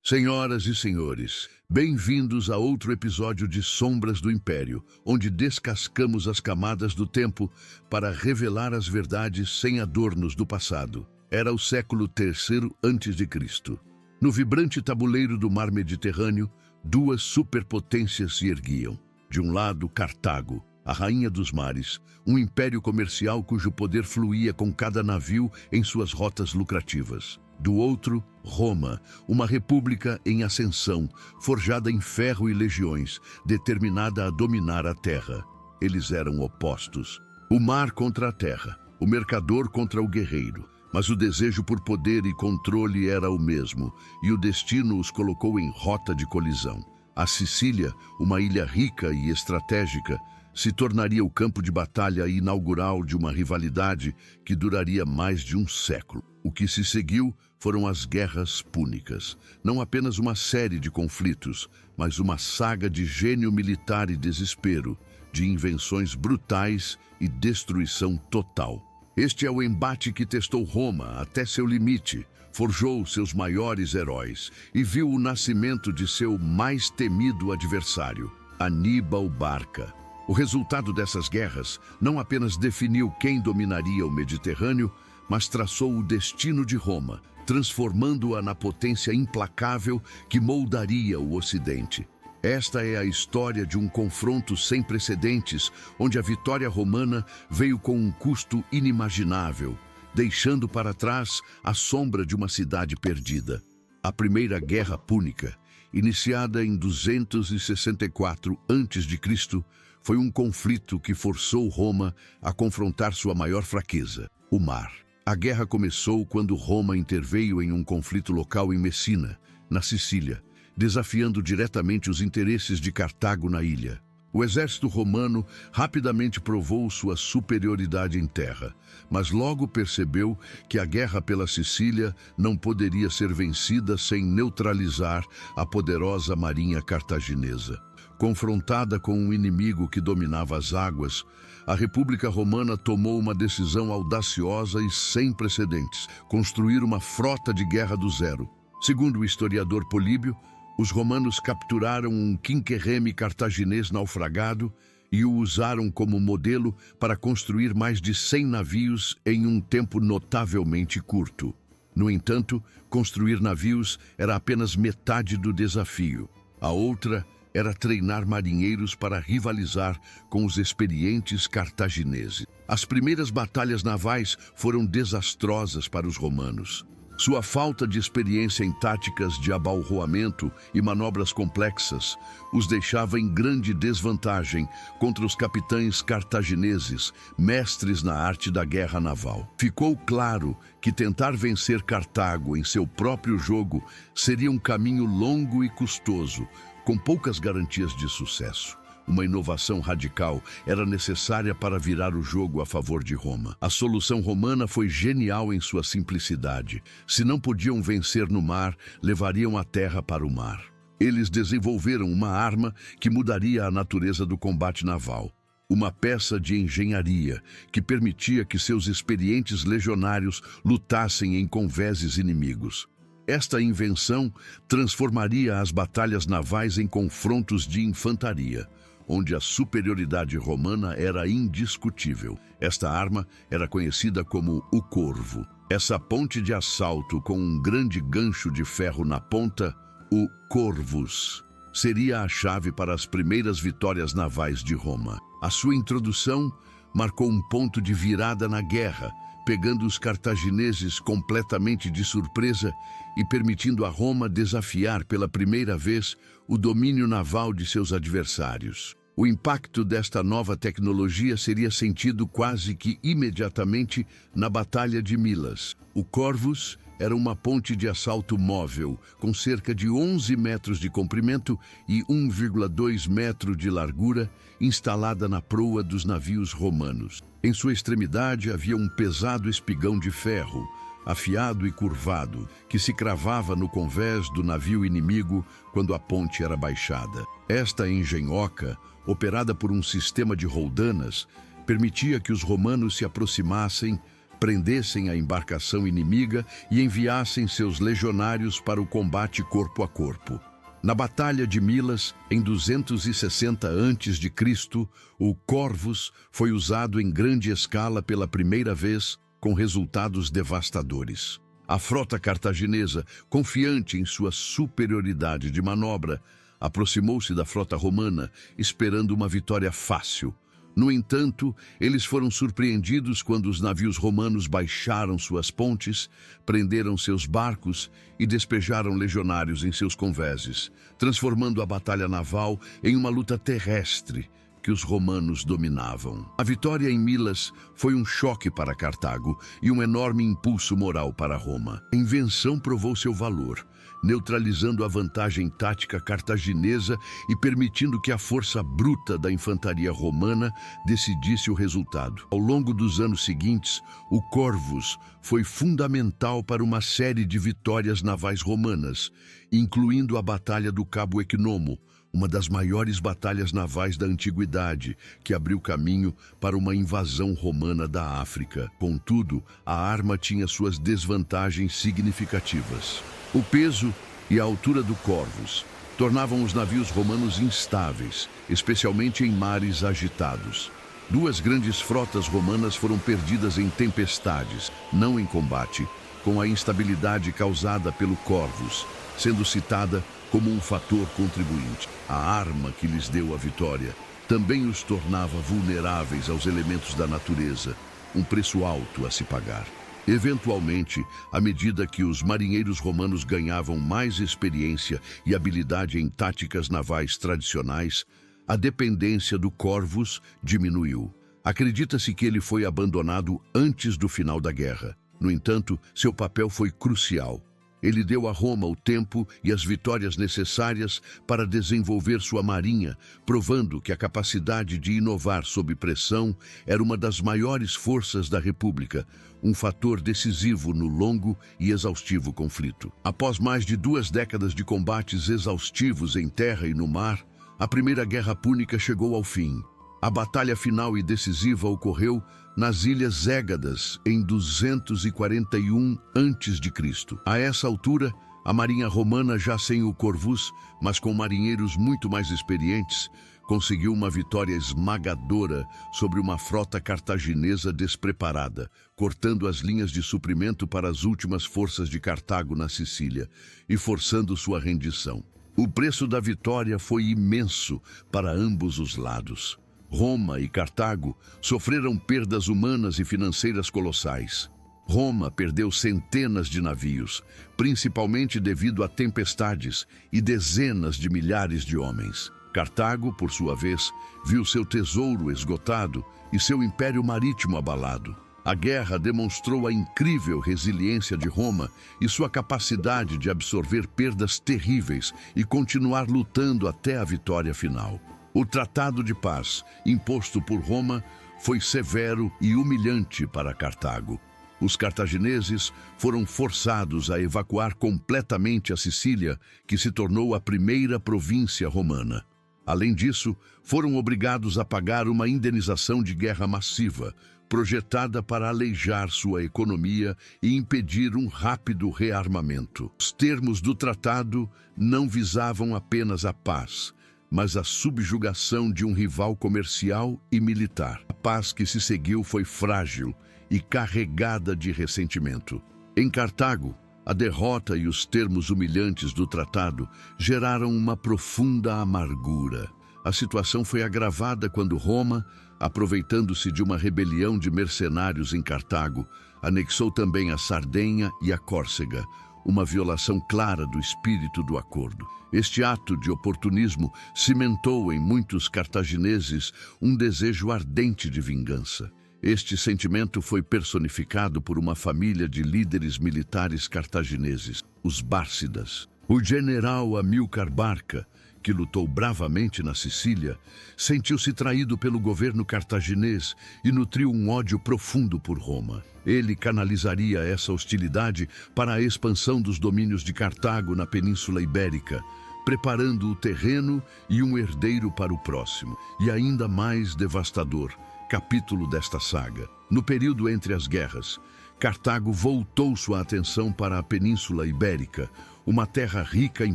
Senhoras e senhores, bem-vindos a outro episódio de Sombras do Império, onde descascamos as camadas do tempo para revelar as verdades sem adornos do passado. Era o século III a.C. No vibrante tabuleiro do mar Mediterrâneo, duas superpotências se erguiam. De um lado, Cartago, a rainha dos mares, um império comercial cujo poder fluía com cada navio em suas rotas lucrativas. Do outro, Roma, uma república em ascensão, forjada em ferro e legiões, determinada a dominar a terra. Eles eram opostos. O mar contra a terra, o mercador contra o guerreiro. Mas o desejo por poder e controle era o mesmo, e o destino os colocou em rota de colisão. A Sicília, uma ilha rica e estratégica, se tornaria o campo de batalha inaugural de uma rivalidade que duraria mais de um século. O que se seguiu foram as Guerras Púnicas, não apenas uma série de conflitos, mas uma saga de gênio militar e desespero, de invenções brutais e destruição total. Este é o embate que testou Roma até seu limite, forjou seus maiores heróis e viu o nascimento de seu mais temido adversário, Aníbal Barca. O resultado dessas guerras não apenas definiu quem dominaria o Mediterrâneo, mas traçou o destino de Roma, transformando-a na potência implacável que moldaria o Ocidente. Esta é a história de um confronto sem precedentes, onde a vitória romana veio com um custo inimaginável, deixando para trás a sombra de uma cidade perdida. A Primeira Guerra Púnica, iniciada em 264 a.C., foi um conflito que forçou Roma a confrontar sua maior fraqueza, o mar. A guerra começou quando Roma interveio em um conflito local em Messina, na Sicília, desafiando diretamente os interesses de Cartago na ilha. O exército romano rapidamente provou sua superioridade em terra, mas logo percebeu que a guerra pela Sicília não poderia ser vencida sem neutralizar a poderosa marinha cartaginesa. Confrontada com um inimigo que dominava as águas, a República Romana tomou uma decisão audaciosa e sem precedentes: construir uma frota de guerra do zero. Segundo o historiador Políbio, os romanos capturaram um quinquereme cartaginês naufragado e o usaram como modelo para construir mais de 100 navios em um tempo notavelmente curto. No entanto, construir navios era apenas metade do desafio. A outra era treinar marinheiros para rivalizar com os experientes cartagineses. As primeiras batalhas navais foram desastrosas para os romanos. Sua falta de experiência em táticas de abalroamento e manobras complexas os deixava em grande desvantagem contra os capitães cartagineses, mestres na arte da guerra naval. Ficou claro que tentar vencer Cartago em seu próprio jogo seria um caminho longo e custoso, com poucas garantias de sucesso. Uma inovação radical era necessária para virar o jogo a favor de Roma. A solução romana foi genial em sua simplicidade. Se não podiam vencer no mar, levariam a terra para o mar. Eles desenvolveram uma arma que mudaria a natureza do combate naval. Uma peça de engenharia que permitia que seus experientes legionários lutassem em convéses inimigos. Esta invenção transformaria as batalhas navais em confrontos de infantaria, onde a superioridade romana era indiscutível. Esta arma era conhecida como o Corvo. Essa ponte de assalto com um grande gancho de ferro na ponta, o Corvus, seria a chave para as primeiras vitórias navais de Roma. A sua introdução marcou um ponto de virada na guerra, pegando os cartagineses completamente de surpresa e permitindo a Roma desafiar pela primeira vez o domínio naval de seus adversários. O impacto desta nova tecnologia seria sentido quase que imediatamente na Batalha de Milas. O Corvus era uma ponte de assalto móvel, com cerca de 11 metros de comprimento e 1,2 metro de largura, instalada na proa dos navios romanos. Em sua extremidade havia um pesado espigão de ferro, afiado e curvado, que se cravava no convés do navio inimigo quando a ponte era baixada. Esta engenhoca, operada por um sistema de roldanas, permitia que os romanos se aproximassem, prendessem a embarcação inimiga e enviassem seus legionários para o combate corpo a corpo. Na Batalha de Milas, em 260 a.C., o Corvus foi usado em grande escala pela primeira vez, com resultados devastadores. A frota cartaginesa, confiante em sua superioridade de manobra, aproximou-se da frota romana, esperando uma vitória fácil. No entanto, eles foram surpreendidos quando os navios romanos baixaram suas pontes, prenderam seus barcos e despejaram legionários em seus convéses, transformando a batalha naval em uma luta terrestre que os romanos dominavam. A vitória em Milas foi um choque para Cartago e um enorme impulso moral para Roma. A invenção provou seu valor, neutralizando a vantagem tática cartaginesa e permitindo que a força bruta da infantaria romana decidisse o resultado. Ao longo dos anos seguintes, o Corvus foi fundamental para uma série de vitórias navais romanas, incluindo a Batalha do Cabo Equinomo, uma das maiores batalhas navais da antiguidade, que abriu caminho para uma invasão romana da África. Contudo, a arma tinha suas desvantagens significativas. O peso e a altura do Corvus tornavam os navios romanos instáveis, especialmente em mares agitados. Duas grandes frotas romanas foram perdidas em tempestades, não em combate, com a instabilidade causada pelo Corvus, sendo citada como um fator contribuinte. A arma que lhes deu a vitória também os tornava vulneráveis aos elementos da natureza, um preço alto a se pagar. Eventualmente, à medida que os marinheiros romanos ganhavam mais experiência e habilidade em táticas navais tradicionais, a dependência do Corvus diminuiu. Acredita-se que ele foi abandonado antes do final da guerra. No entanto, seu papel foi crucial. Ele deu a Roma o tempo e as vitórias necessárias para desenvolver sua marinha, provando que a capacidade de inovar sob pressão era uma das maiores forças da República, um fator decisivo no longo e exaustivo conflito. Após mais de 2 décadas de combates exaustivos em terra e no mar, a Primeira Guerra Púnica chegou ao fim. A batalha final e decisiva ocorreu nas Ilhas Hégadas, em 241 a.C. A essa altura, a marinha romana, já sem o Corvus, mas com marinheiros muito mais experientes, conseguiu uma vitória esmagadora sobre uma frota cartaginesa despreparada, cortando as linhas de suprimento para as últimas forças de Cartago na Sicília e forçando sua rendição. O preço da vitória foi imenso para ambos os lados. Roma e Cartago sofreram perdas humanas e financeiras colossais. Roma perdeu centenas de navios, principalmente devido a tempestades, e dezenas de milhares de homens. Cartago, por sua vez, viu seu tesouro esgotado e seu império marítimo abalado. A guerra demonstrou a incrível resiliência de Roma e sua capacidade de absorver perdas terríveis e continuar lutando até a vitória final. O Tratado de Paz, imposto por Roma, foi severo e humilhante para Cartago. Os cartagineses foram forçados a evacuar completamente a Sicília, que se tornou a primeira província romana. Além disso, foram obrigados a pagar uma indenização de guerra massiva, projetada para aleijar sua economia e impedir um rápido rearmamento. Os termos do tratado não visavam apenas a paz, mas a subjugação de um rival comercial e militar. A paz que se seguiu foi frágil e carregada de ressentimento. Em Cartago, a derrota e os termos humilhantes do tratado geraram uma profunda amargura. A situação foi agravada quando Roma, aproveitando-se de uma rebelião de mercenários em Cartago, anexou também a Sardenha e a Córcega, uma violação clara do espírito do acordo. Este ato de oportunismo cimentou em muitos cartagineses um desejo ardente de vingança. Este sentimento foi personificado por uma família de líderes militares cartagineses, os Bárcidas. O general Amílcar Barca, que lutou bravamente na Sicília, sentiu-se traído pelo governo cartaginês e nutriu um ódio profundo por Roma. Ele canalizaria essa hostilidade para a expansão dos domínios de Cartago na Península Ibérica, preparando o terreno e um herdeiro para o próximo. E ainda mais devastador, capítulo desta saga. No período entre as guerras, Cartago voltou sua atenção para a Península Ibérica, uma terra rica em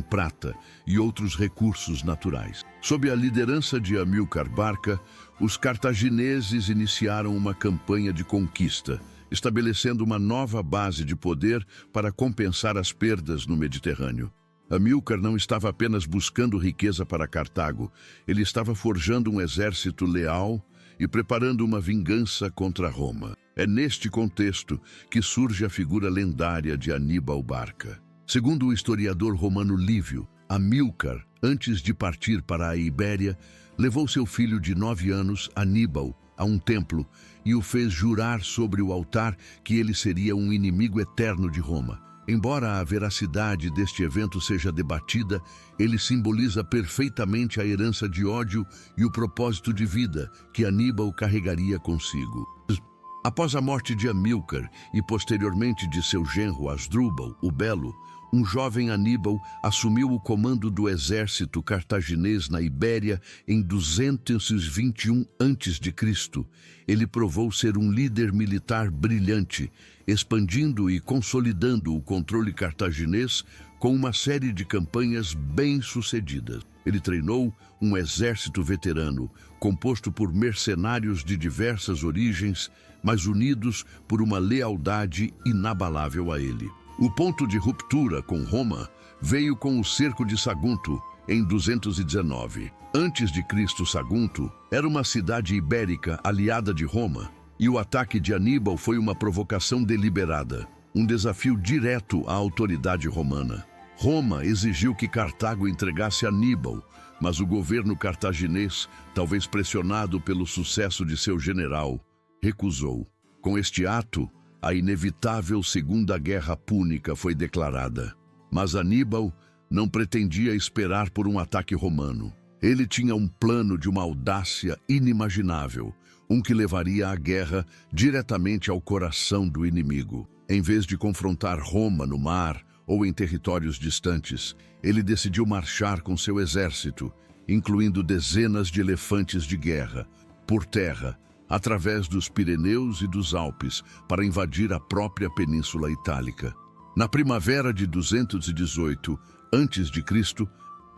prata e outros recursos naturais. Sob a liderança de Amílcar Barca, os cartagineses iniciaram uma campanha de conquista, estabelecendo uma nova base de poder para compensar as perdas no Mediterrâneo. Amílcar não estava apenas buscando riqueza para Cartago, ele estava forjando um exército leal e preparando uma vingança contra Roma. É neste contexto que surge a figura lendária de Aníbal Barca. Segundo o historiador romano Lívio, Amílcar, antes de partir para a Ibéria, levou seu filho de 9 anos, Aníbal, a um templo e o fez jurar sobre o altar que ele seria um inimigo eterno de Roma. Embora a veracidade deste evento seja debatida, ele simboliza perfeitamente a herança de ódio e o propósito de vida que Aníbal carregaria consigo. Após a morte de Amílcar e posteriormente de seu genro Asdrúbal, o Belo, um jovem Aníbal assumiu o comando do exército cartaginês na Ibéria em 221 a.C. Ele provou ser um líder militar brilhante, expandindo e consolidando o controle cartaginês com uma série de campanhas bem-sucedidas. Ele treinou um exército veterano, composto por mercenários de diversas origens, mas unidos por uma lealdade inabalável a ele. O ponto de ruptura com Roma veio com o cerco de Sagunto, em 219. Antes de Cristo, Sagunto era uma cidade ibérica aliada de Roma, e o ataque de Aníbal foi uma provocação deliberada, um desafio direto à autoridade romana. Roma exigiu que Cartago entregasse Aníbal, mas o governo cartaginês, talvez pressionado pelo sucesso de seu general, recusou. Com este ato, a inevitável Segunda Guerra Púnica foi declarada. Mas Aníbal não pretendia esperar por um ataque romano. Ele tinha um plano de uma audácia inimaginável, um que levaria a guerra diretamente ao coração do inimigo. Em vez de confrontar Roma no mar ou em territórios distantes, ele decidiu marchar com seu exército, incluindo dezenas de elefantes de guerra, por terra, através dos Pirineus e dos Alpes, para invadir a própria Península Itálica. Na primavera de 218 a.C.,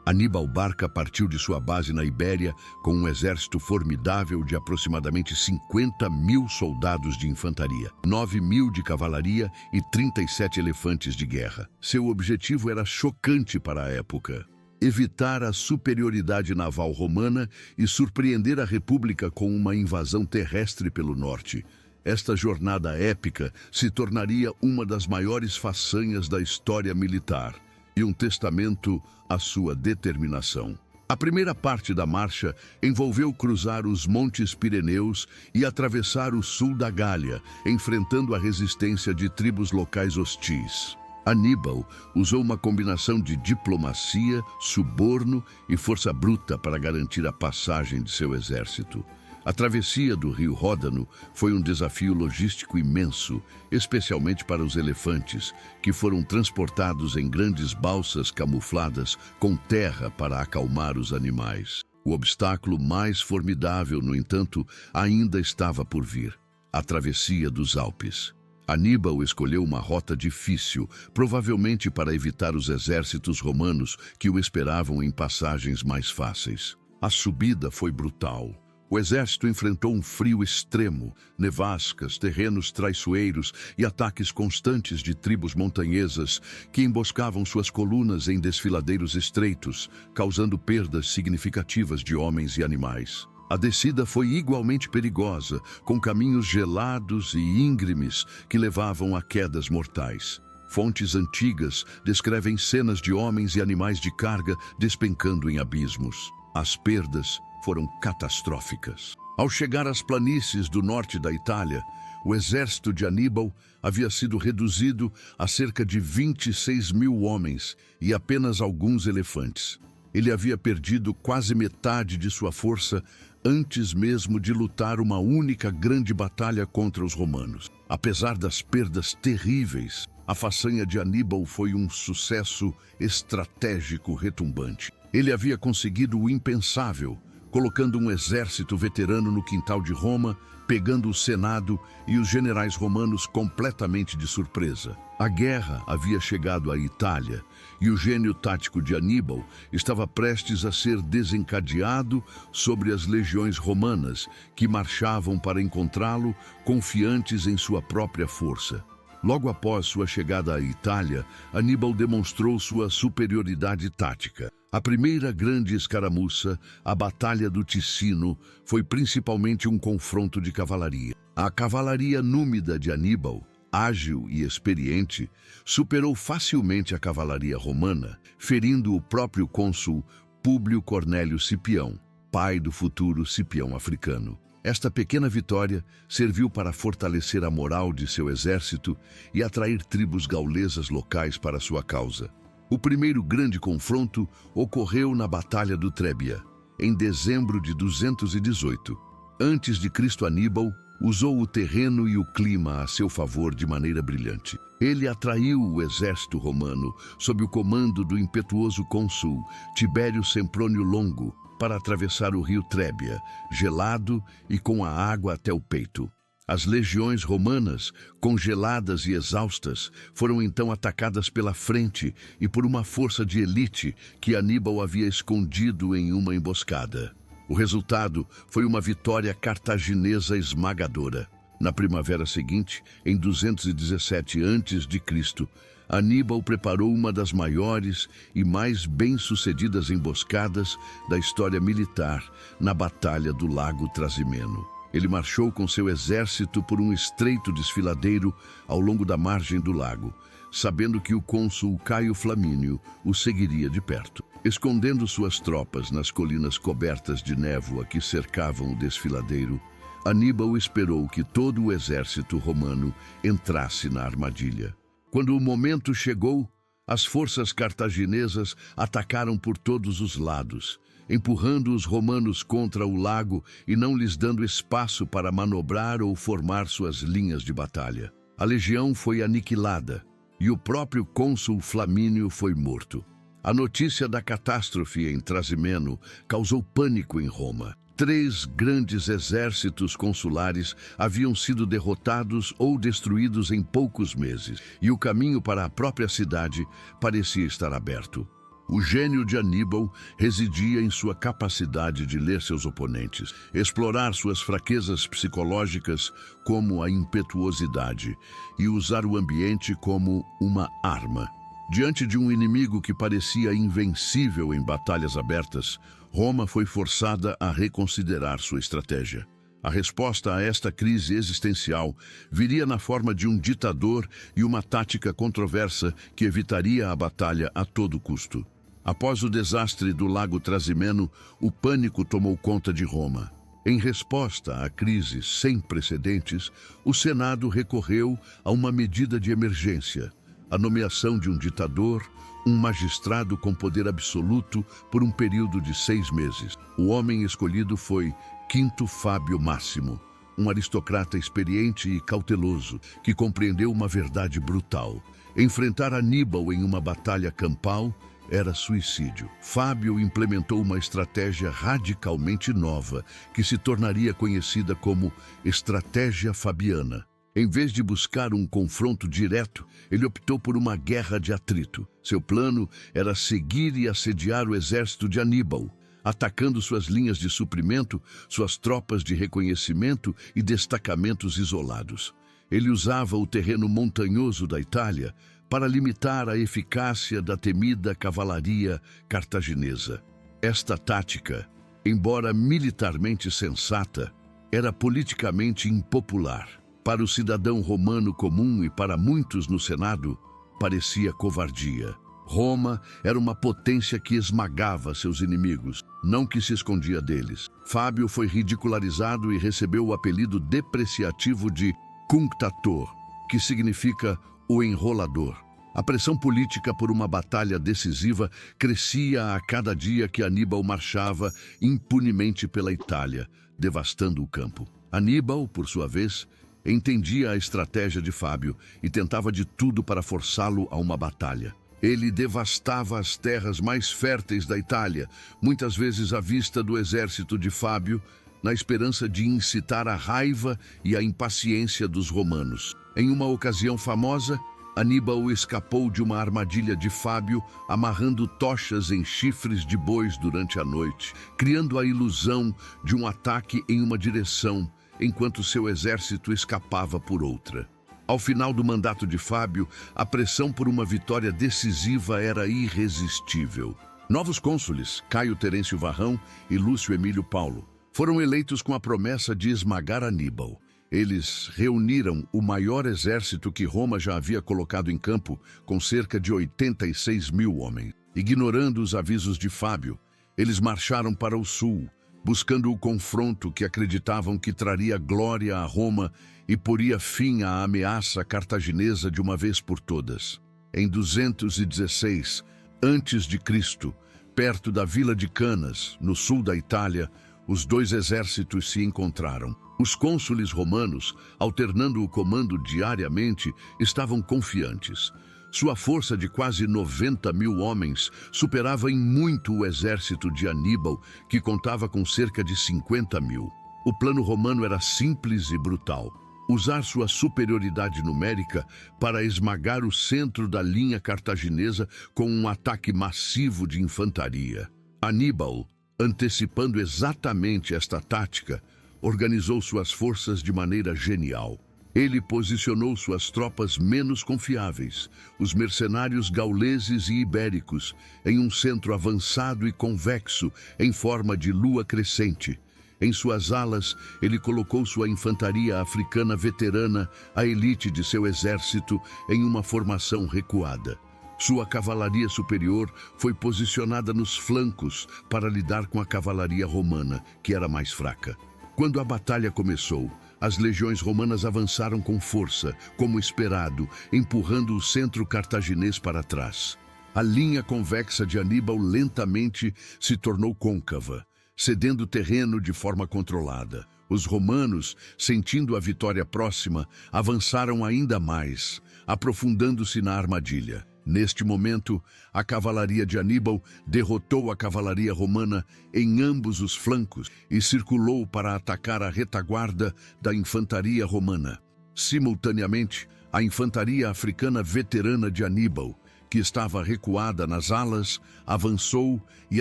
Aníbal Barca partiu de sua base na Ibéria com um exército formidável de aproximadamente 50.000 soldados de infantaria, 9.000 de cavalaria e 37 elefantes de guerra. Seu objetivo era chocante para a época: evitar a superioridade naval romana e surpreender a República com uma invasão terrestre pelo norte. Esta jornada épica se tornaria uma das maiores façanhas da história militar e um testamento à sua determinação. A primeira parte da marcha envolveu cruzar os Montes Pirineus e atravessar o sul da Gália, enfrentando a resistência de tribos locais hostis. Aníbal usou uma combinação de diplomacia, suborno e força bruta para garantir a passagem de seu exército. A travessia do rio Ródano foi um desafio logístico imenso, especialmente para os elefantes, que foram transportados em grandes balsas camufladas com terra para acalmar os animais. O obstáculo mais formidável, no entanto, ainda estava por vir: a travessia dos Alpes. Aníbal escolheu uma rota difícil, provavelmente para evitar os exércitos romanos que o esperavam em passagens mais fáceis. A subida foi brutal. O exército enfrentou um frio extremo, nevascas, terrenos traiçoeiros e ataques constantes de tribos montanhesas que emboscavam suas colunas em desfiladeiros estreitos, causando perdas significativas de homens e animais. A descida foi igualmente perigosa, com caminhos gelados e íngremes que levavam a quedas mortais. Fontes antigas descrevem cenas de homens e animais de carga despencando em abismos. As perdas foram catastróficas. Ao chegar às planícies do norte da Itália, o exército de Aníbal havia sido reduzido a cerca de 26.000 homens e apenas alguns elefantes. Ele havia perdido quase metade de sua força antes mesmo de lutar uma única grande batalha contra os romanos. Apesar das perdas terríveis, a façanha de Aníbal foi um sucesso estratégico retumbante. Ele havia conseguido o impensável: colocando um exército veterano no quintal de Roma, pegando o Senado e os generais romanos completamente de surpresa. A guerra havia chegado à Itália e o gênio tático de Aníbal estava prestes a ser desencadeado sobre as legiões romanas, que marchavam para encontrá-lo, confiantes em sua própria força. Logo após sua chegada à Itália, Aníbal demonstrou sua superioridade tática. A primeira grande escaramuça, a Batalha do Ticino, foi principalmente um confronto de cavalaria. A cavalaria númida de Aníbal, ágil e experiente, superou facilmente a cavalaria romana, ferindo o próprio cônsul Públio Cornélio Cipião, pai do futuro Cipião africano. Esta pequena vitória serviu para fortalecer a moral de seu exército e atrair tribos gaulesas locais para sua causa. O primeiro grande confronto ocorreu na Batalha do Trébia, em dezembro de 218. Antes de Cristo, Aníbal usou o terreno e o clima a seu favor de maneira brilhante. Ele atraiu o exército romano sob o comando do impetuoso cônsul Tibério Semprônio Longo para atravessar o rio Trébia, gelado e com a água até o peito. As legiões romanas, congeladas e exaustas, foram então atacadas pela frente e por uma força de elite que Aníbal havia escondido em uma emboscada. O resultado foi uma vitória cartaginesa esmagadora. Na primavera seguinte, em 217 a.C., Aníbal preparou uma das maiores e mais bem-sucedidas emboscadas da história militar na Batalha do Lago Trasimeno. Ele marchou com seu exército por um estreito desfiladeiro ao longo da margem do lago, sabendo que o cônsul Caio Flamínio o seguiria de perto. Escondendo suas tropas nas colinas cobertas de névoa que cercavam o desfiladeiro, Aníbal esperou que todo o exército romano entrasse na armadilha. Quando o momento chegou, as forças cartaginesas atacaram por todos os lados, empurrando os romanos contra o lago e não lhes dando espaço para manobrar ou formar suas linhas de batalha. A legião foi aniquilada e o próprio cônsul Flamínio foi morto. A notícia da catástrofe em Trasimeno causou pânico em Roma. 3 grandes exércitos consulares haviam sido derrotados ou destruídos em poucos meses, e o caminho para a própria cidade parecia estar aberto. O gênio de Aníbal residia em sua capacidade de ler seus oponentes, explorar suas fraquezas psicológicas como a impetuosidade e usar o ambiente como uma arma. Diante de um inimigo que parecia invencível em batalhas abertas, Roma foi forçada a reconsiderar sua estratégia. A resposta a esta crise existencial viria na forma de um ditador e uma tática controversa que evitaria a batalha a todo custo. Após o desastre do Lago Trasimeno, o pânico tomou conta de Roma. Em resposta à crise sem precedentes, o Senado recorreu a uma medida de emergência: a nomeação de um ditador, um magistrado com poder absoluto por um período de 6 meses. O homem escolhido foi Quinto Fábio Máximo, um aristocrata experiente e cauteloso que compreendeu uma verdade brutal. Enfrentar Aníbal em uma batalha campal era suicídio. Fábio implementou uma estratégia radicalmente nova que se tornaria conhecida como Estratégia Fabiana. Em vez de buscar um confronto direto, ele optou por uma guerra de atrito. Seu plano era seguir e assediar o exército de Aníbal, atacando suas linhas de suprimento, suas tropas de reconhecimento e destacamentos isolados. Ele usava o terreno montanhoso da Itália para limitar a eficácia da temida cavalaria cartaginesa. Esta tática, embora militarmente sensata, era politicamente impopular. Para o cidadão romano comum e para muitos no Senado, parecia covardia. Roma era uma potência que esmagava seus inimigos, não que se escondia deles. Fábio foi ridicularizado e recebeu o apelido depreciativo de cunctator, que significa o enrolador. A pressão política por uma batalha decisiva crescia a cada dia que Aníbal marchava impunemente pela Itália, devastando o campo. Aníbal, por sua vez, entendia a estratégia de Fábio e tentava de tudo para forçá-lo a uma batalha. Ele devastava as terras mais férteis da Itália, muitas vezes à vista do exército de Fábio, na esperança de incitar a raiva e a impaciência dos romanos. Em uma ocasião famosa, Aníbal escapou de uma armadilha de Fábio, amarrando tochas em chifres de bois durante a noite, criando a ilusão de um ataque em uma direção, enquanto seu exército escapava por outra. Ao final do mandato de Fábio, a pressão por uma vitória decisiva era irresistível. Novos cônsules, Caio Terêncio Varrão e Lúcio Emílio Paulo, foram eleitos com a promessa de esmagar Aníbal. Eles reuniram o maior exército que Roma já havia colocado em campo, com cerca de 86 mil homens. Ignorando os avisos de Fábio, eles marcharam para o sul, buscando o confronto que acreditavam que traria glória a Roma e poria fim à ameaça cartaginesa de uma vez por todas. Em 216 a.C., perto da vila de Canas, no sul da Itália, os dois exércitos se encontraram. Os cônsules romanos, alternando o comando diariamente, estavam confiantes. Sua força de quase 90 mil homens superava em muito o exército de Aníbal, que contava com cerca de 50 mil. O plano romano era simples e brutal: usar sua superioridade numérica para esmagar o centro da linha cartaginesa com um ataque massivo de infantaria. Aníbal, antecipando exatamente esta tática, organizou suas forças de maneira genial. Ele posicionou suas tropas menos confiáveis, os mercenários gauleses e ibéricos, em um centro avançado e convexo, em forma de lua crescente. Em suas alas, ele colocou sua infantaria africana veterana, a elite de seu exército, em uma formação recuada. Sua cavalaria superior foi posicionada nos flancos para lidar com a cavalaria romana, que era mais fraca. Quando a batalha começou, as legiões romanas avançaram com força, como esperado, empurrando o centro cartaginês para trás. A linha convexa de Aníbal lentamente se tornou côncava, cedendo terreno de forma controlada. Os romanos, sentindo a vitória próxima, avançaram ainda mais, aprofundando-se na armadilha. Neste momento, a cavalaria de Aníbal derrotou a cavalaria romana em ambos os flancos e circulou para atacar a retaguarda da infantaria romana. Simultaneamente, a infantaria africana veterana de Aníbal, que estava recuada nas alas, avançou e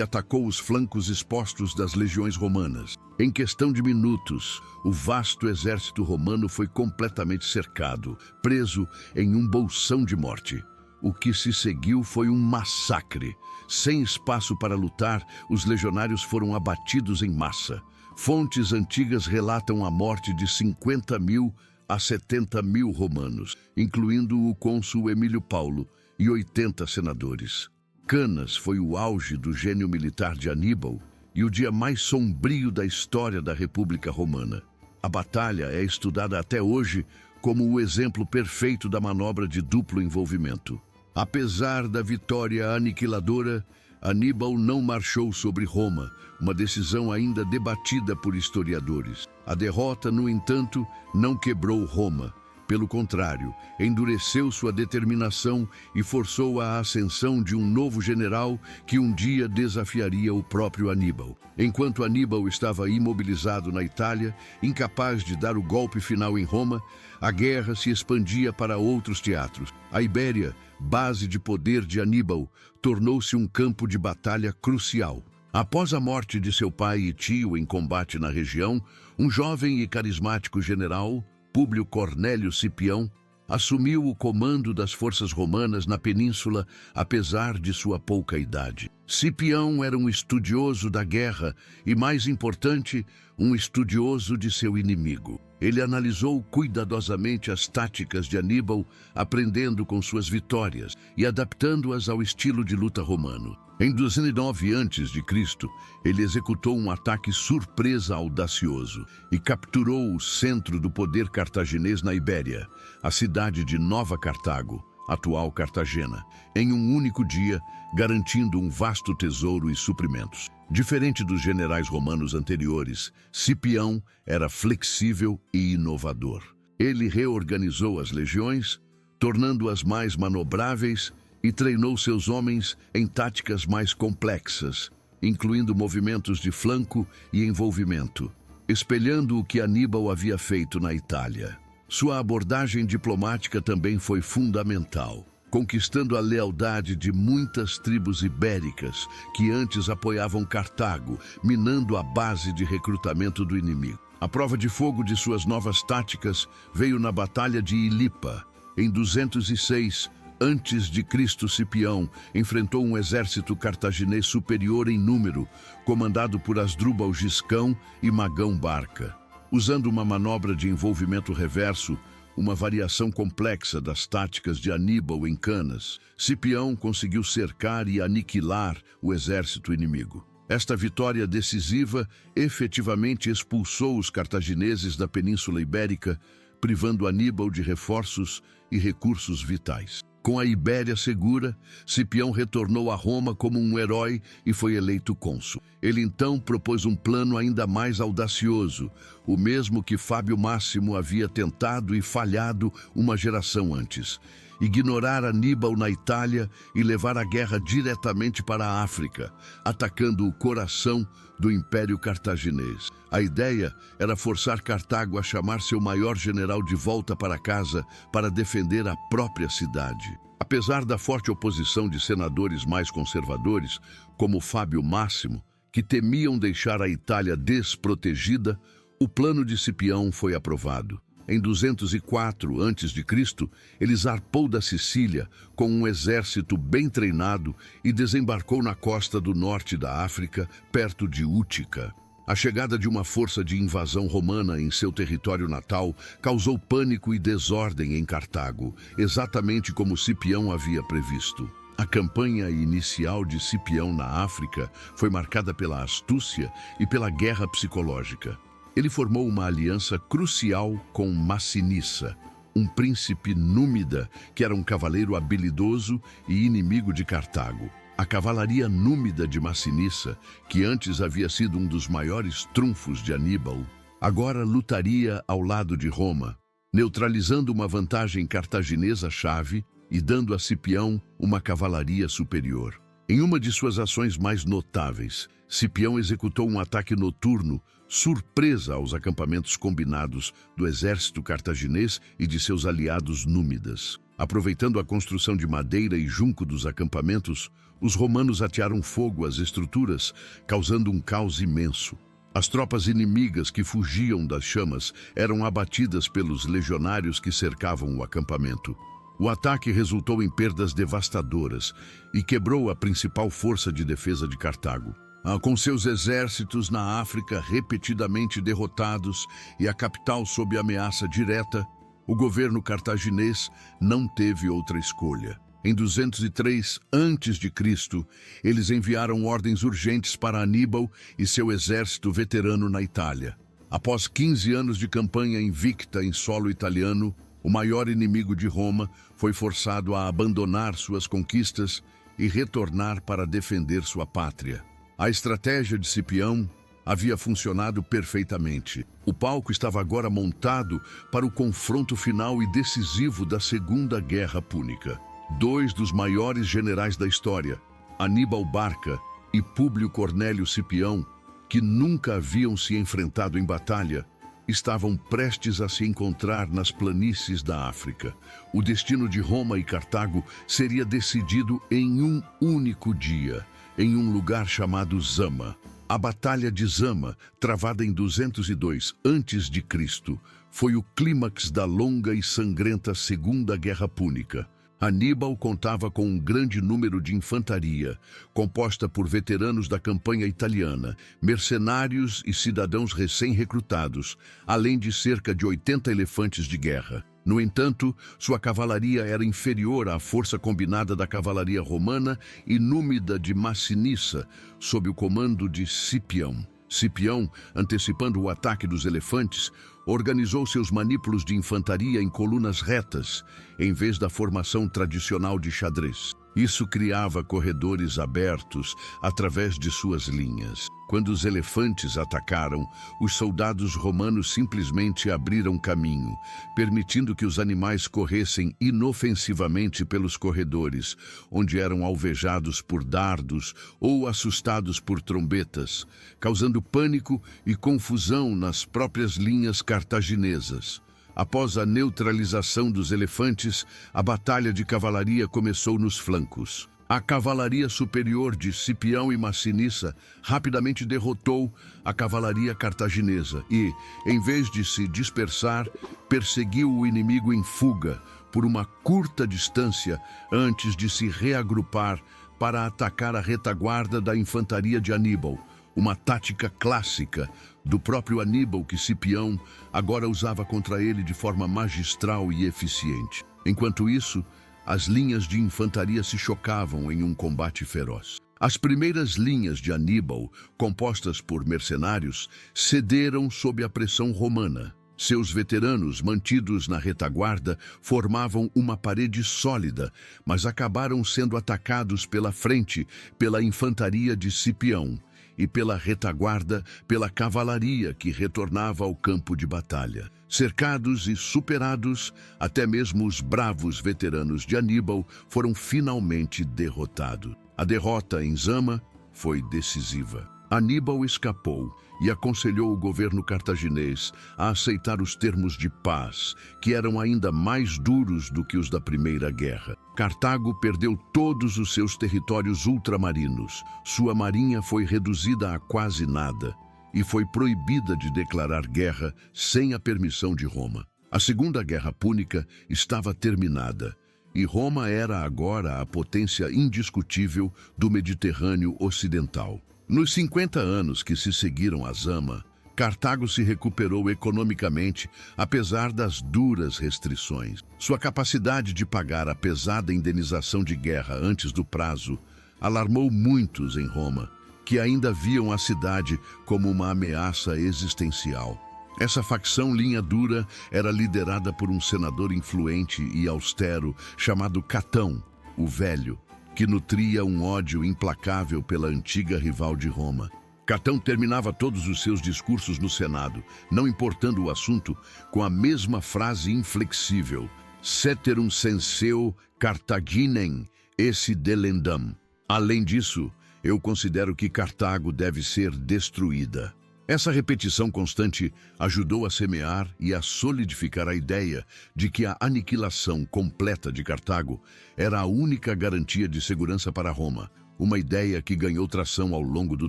atacou os flancos expostos das legiões romanas. Em questão de minutos, o vasto exército romano foi completamente cercado, preso em um bolsão de morte. O que se seguiu foi um massacre. Sem espaço para lutar, os legionários foram abatidos em massa. Fontes antigas relatam a morte de 50 mil a 70 mil romanos, incluindo o cônsul Emílio Paulo e 80 senadores. Canas foi o auge do gênio militar de Aníbal e o dia mais sombrio da história da República Romana. A batalha é estudada até hoje como o exemplo perfeito da manobra de duplo envolvimento. Apesar da vitória aniquiladora, Aníbal não marchou sobre Roma, uma decisão ainda debatida por historiadores. A derrota, no entanto, não quebrou Roma. Pelo contrário, endureceu sua determinação e forçou a ascensão de um novo general que um dia desafiaria o próprio Aníbal. Enquanto Aníbal estava imobilizado na Itália, incapaz de dar o golpe final em Roma, a guerra se expandia para outros teatros. A Ibéria, base de poder de Aníbal, tornou-se um campo de batalha crucial. Após a morte de seu pai e tio em combate na região, um jovem e carismático general, Públio Cornélio Cipião, assumiu o comando das forças romanas na península, apesar de sua pouca idade. Cipião era um estudioso da guerra e, mais importante, um estudioso de seu inimigo. Ele analisou cuidadosamente as táticas de Aníbal, aprendendo com suas vitórias e adaptando-as ao estilo de luta romano. Em 209 a.C., ele executou um ataque surpresa audacioso e capturou o centro do poder cartaginês na Ibéria, a cidade de Nova Cartago, atual Cartagena, em um único dia, garantindo um vasto tesouro e suprimentos. Diferente dos generais romanos anteriores, Cipião era flexível e inovador. Ele reorganizou as legiões, tornando-as mais manobráveis e treinou seus homens em táticas mais complexas, incluindo movimentos de flanco e envolvimento, espelhando o que Aníbal havia feito na Itália. Sua abordagem diplomática também foi fundamental, conquistando a lealdade de muitas tribos ibéricas que antes apoiavam Cartago, minando a base de recrutamento do inimigo. A prova de fogo de suas novas táticas veio na Batalha de Ilipa, em 206 a.C. Cipião enfrentou um exército cartaginês superior em número, comandado por Asdrúbal Giscão e Magão Barca. Usando uma manobra de envolvimento reverso, uma variação complexa das táticas de Aníbal em Canas, Cipião conseguiu cercar e aniquilar o exército inimigo. Esta vitória decisiva efetivamente expulsou os cartagineses da Península Ibérica, privando Aníbal de reforços e recursos vitais. Com a Ibéria segura, Cipião retornou a Roma como um herói e foi eleito cônsul. Ele então propôs um plano ainda mais audacioso, o mesmo que Fábio Máximo havia tentado e falhado uma geração antes: ignorar Aníbal na Itália e levar a guerra diretamente para a África, atacando o coração do Império Cartaginês. A ideia era forçar Cartago a chamar seu maior general de volta para casa para defender a própria cidade. Apesar da forte oposição de senadores mais conservadores, como Fábio Máximo, que temiam deixar a Itália desprotegida, o plano de Cipião foi aprovado. Em 204 a.C., ele zarpou da Sicília com um exército bem treinado e desembarcou na costa do norte da África, perto de Útica. A chegada de uma força de invasão romana em seu território natal causou pânico e desordem em Cartago, exatamente como Cipião havia previsto. A campanha inicial de Cipião na África foi marcada pela astúcia e pela guerra psicológica. Ele formou uma aliança crucial com Massinissa, um príncipe númida que era um cavaleiro habilidoso e inimigo de Cartago. A cavalaria númida de Massinissa, que antes havia sido um dos maiores trunfos de Aníbal, agora lutaria ao lado de Roma, neutralizando uma vantagem cartaginesa-chave e dando a Cipião uma cavalaria superior. Em uma de suas ações mais notáveis, Cipião executou um ataque noturno, surpresa aos acampamentos combinados do exército cartaginês e de seus aliados númidas. Aproveitando a construção de madeira e junco dos acampamentos, os romanos atearam fogo às estruturas, causando um caos imenso. As tropas inimigas que fugiam das chamas eram abatidas pelos legionários que cercavam o acampamento. O ataque resultou em perdas devastadoras e quebrou a principal força de defesa de Cartago. Com seus exércitos na África repetidamente derrotados e a capital sob ameaça direta, o governo cartaginês não teve outra escolha. Em 203 a.C., eles enviaram ordens urgentes para Aníbal e seu exército veterano na Itália. Após 15 anos de campanha invicta em solo italiano, o maior inimigo de Roma foi forçado a abandonar suas conquistas e retornar para defender sua pátria. A estratégia de Cipião havia funcionado perfeitamente. O palco estava agora montado para o confronto final e decisivo da Segunda Guerra Púnica. Dois dos maiores generais da história, Aníbal Barca e Públio Cornélio Cipião, que nunca haviam se enfrentado em batalha, estavam prestes a se encontrar nas planícies da África. O destino de Roma e Cartago seria decidido em um único dia, em um lugar chamado Zama. A Batalha de Zama, travada em 202 a.C., foi o clímax da longa e sangrenta Segunda Guerra Púnica. Aníbal contava com um grande número de infantaria, composta por veteranos da campanha italiana, mercenários e cidadãos recém-recrutados, além de cerca de 80 elefantes de guerra. No entanto, sua cavalaria era inferior à força combinada da cavalaria romana e númida de Massinissa, sob o comando de Cipião. Cipião, antecipando o ataque dos elefantes, organizou seus manípulos de infantaria em colunas retas, em vez da formação tradicional de xadrez. Isso criava corredores abertos através de suas linhas. Quando os elefantes atacaram, os soldados romanos simplesmente abriram caminho, permitindo que os animais corressem inofensivamente pelos corredores, onde eram alvejados por dardos ou assustados por trombetas, causando pânico e confusão nas próprias linhas cartaginesas. Após a neutralização dos elefantes, a batalha de cavalaria começou nos flancos. A cavalaria superior de Cipião e Massinissa rapidamente derrotou a cavalaria cartaginesa e, em vez de se dispersar, perseguiu o inimigo em fuga por uma curta distância antes de se reagrupar para atacar a retaguarda da infantaria de Aníbal, uma tática clássica do próprio Aníbal que Cipião agora usava contra ele de forma magistral e eficiente. Enquanto isso, as linhas de infantaria se chocavam em um combate feroz. As primeiras linhas de Aníbal, compostas por mercenários, cederam sob a pressão romana. Seus veteranos, mantidos na retaguarda, formavam uma parede sólida, mas acabaram sendo atacados pela frente pela infantaria de Cipião e pela retaguarda pela cavalaria que retornava ao campo de batalha. Cercados e superados, até mesmo os bravos veteranos de Aníbal foram finalmente derrotados. A derrota em Zama foi decisiva. Aníbal escapou e aconselhou o governo cartaginês a aceitar os termos de paz, que eram ainda mais duros do que os da Primeira Guerra. Cartago perdeu todos os seus territórios ultramarinos. Sua marinha foi reduzida a quase nada e foi proibida de declarar guerra sem a permissão de Roma. A Segunda Guerra Púnica estava terminada e Roma era agora a potência indiscutível do Mediterrâneo Ocidental. Nos 50 anos que se seguiram a Zama, Cartago se recuperou economicamente, apesar das duras restrições. Sua capacidade de pagar a pesada indenização de guerra antes do prazo alarmou muitos em Roma, que ainda viam a cidade como uma ameaça existencial. Essa facção linha dura era liderada por um senador influente e austero chamado Catão, o Velho, que nutria um ódio implacável pela antiga rival de Roma. Catão terminava todos os seus discursos no Senado, não importando o assunto, com a mesma frase inflexível: Ceterum censeo Carthaginem esse delendam. Além disso, eu considero que Cartago deve ser destruída. Essa repetição constante ajudou a semear e a solidificar a ideia de que a aniquilação completa de Cartago era a única garantia de segurança para Roma, uma ideia que ganhou tração ao longo do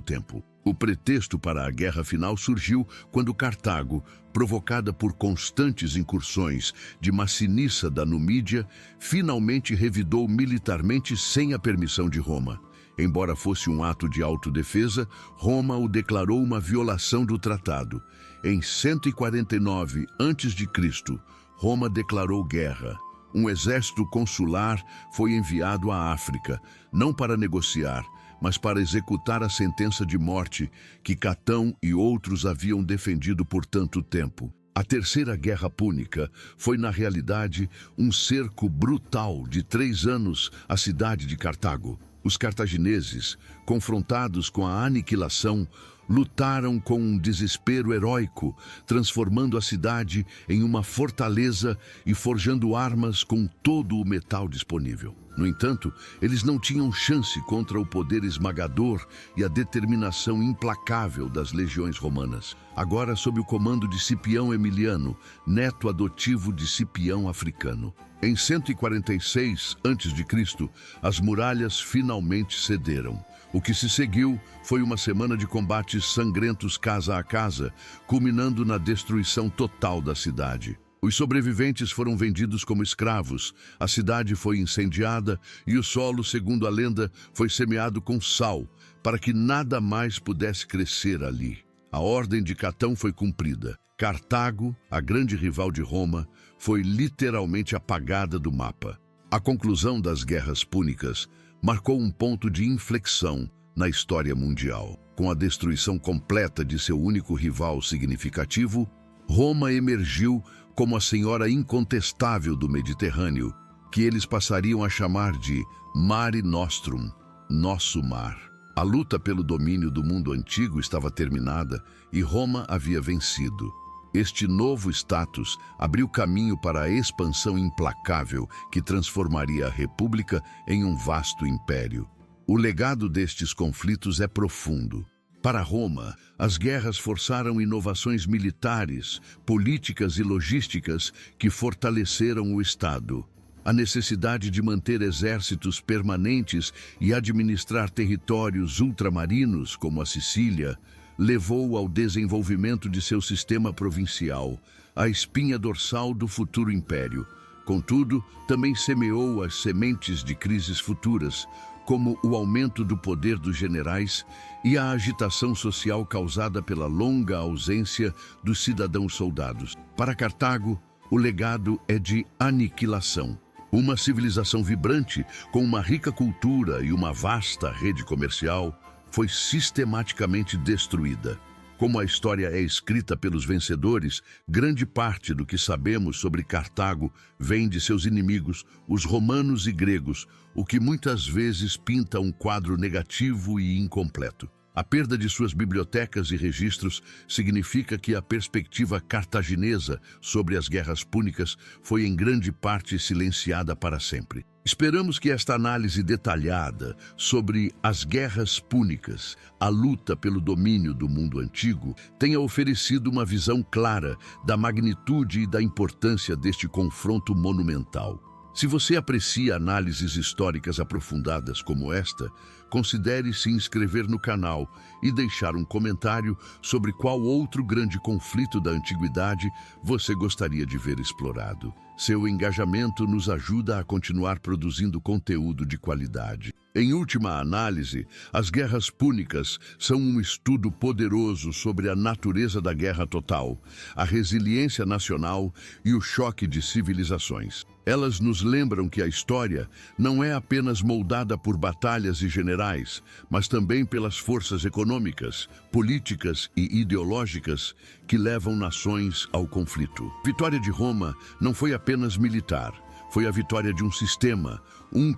tempo. O pretexto para a guerra final surgiu quando Cartago, provocada por constantes incursões de Massinissa da Numídia, finalmente revidou militarmente sem a permissão de Roma. Embora fosse um ato de autodefesa, Roma o declarou uma violação do tratado. Em 149 a.C., Roma declarou guerra. Um exército consular foi enviado à África, não para negociar, mas para executar a sentença de morte que Catão e outros haviam defendido por tanto tempo. A Terceira Guerra Púnica foi, na realidade, um cerco brutal de 3 anos à cidade de Cartago. Os cartagineses, confrontados com a aniquilação, lutaram com um desespero heróico, transformando a cidade em uma fortaleza e forjando armas com todo o metal disponível. No entanto, eles não tinham chance contra o poder esmagador e a determinação implacável das legiões romanas. Agora sob o comando de Cipião Emiliano, neto adotivo de Cipião Africano. Em 146 a.C., as muralhas finalmente cederam. O que se seguiu foi uma semana de combates sangrentos casa a casa, culminando na destruição total da cidade. Os sobreviventes foram vendidos como escravos, a cidade foi incendiada e o solo, segundo a lenda, foi semeado com sal, para que nada mais pudesse crescer ali. A ordem de Catão foi cumprida. Cartago, a grande rival de Roma, foi literalmente apagada do mapa. A conclusão das guerras púnicas marcou um ponto de inflexão na história mundial. Com a destruição completa de seu único rival significativo, Roma emergiu como a senhora incontestável do Mediterrâneo, que eles passariam a chamar de Mare Nostrum, nosso mar. A luta pelo domínio do mundo antigo estava terminada e Roma havia vencido. Este novo status abriu caminho para a expansão implacável que transformaria a República em um vasto império. O legado destes conflitos é profundo. Para Roma, as guerras forçaram inovações militares, políticas e logísticas que fortaleceram o Estado. A necessidade de manter exércitos permanentes e administrar territórios ultramarinos, como a Sicília, levou ao desenvolvimento de seu sistema provincial, a espinha dorsal do futuro império. Contudo, também semeou as sementes de crises futuras, como o aumento do poder dos generais e a agitação social causada pela longa ausência dos cidadãos-soldados. Para Cartago, o legado é de aniquilação. Uma civilização vibrante, com uma rica cultura e uma vasta rede comercial, foi sistematicamente destruída. Como a história é escrita pelos vencedores, grande parte do que sabemos sobre Cartago vem de seus inimigos, os romanos e gregos, o que muitas vezes pinta um quadro negativo e incompleto. A perda de suas bibliotecas e registros significa que a perspectiva cartaginesa sobre as guerras púnicas foi em grande parte silenciada para sempre. Esperamos que esta análise detalhada sobre as guerras púnicas, a luta pelo domínio do mundo antigo, tenha oferecido uma visão clara da magnitude e da importância deste confronto monumental. Se você aprecia análises históricas aprofundadas como esta, considere se inscrever no canal e deixar um comentário sobre qual outro grande conflito da antiguidade você gostaria de ver explorado. Seu engajamento nos ajuda a continuar produzindo conteúdo de qualidade. Em última análise, as guerras púnicas são um estudo poderoso sobre a natureza da guerra total, a resiliência nacional e o choque de civilizações. Elas nos lembram que a história não é apenas moldada por batalhas e generais, mas também pelas forças econômicas, políticas e ideológicas que levam nações ao conflito. A vitória de Roma não foi apenas militar, foi a vitória de um sistema,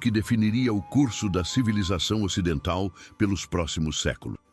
que definiria o curso da civilização ocidental pelos próximos séculos.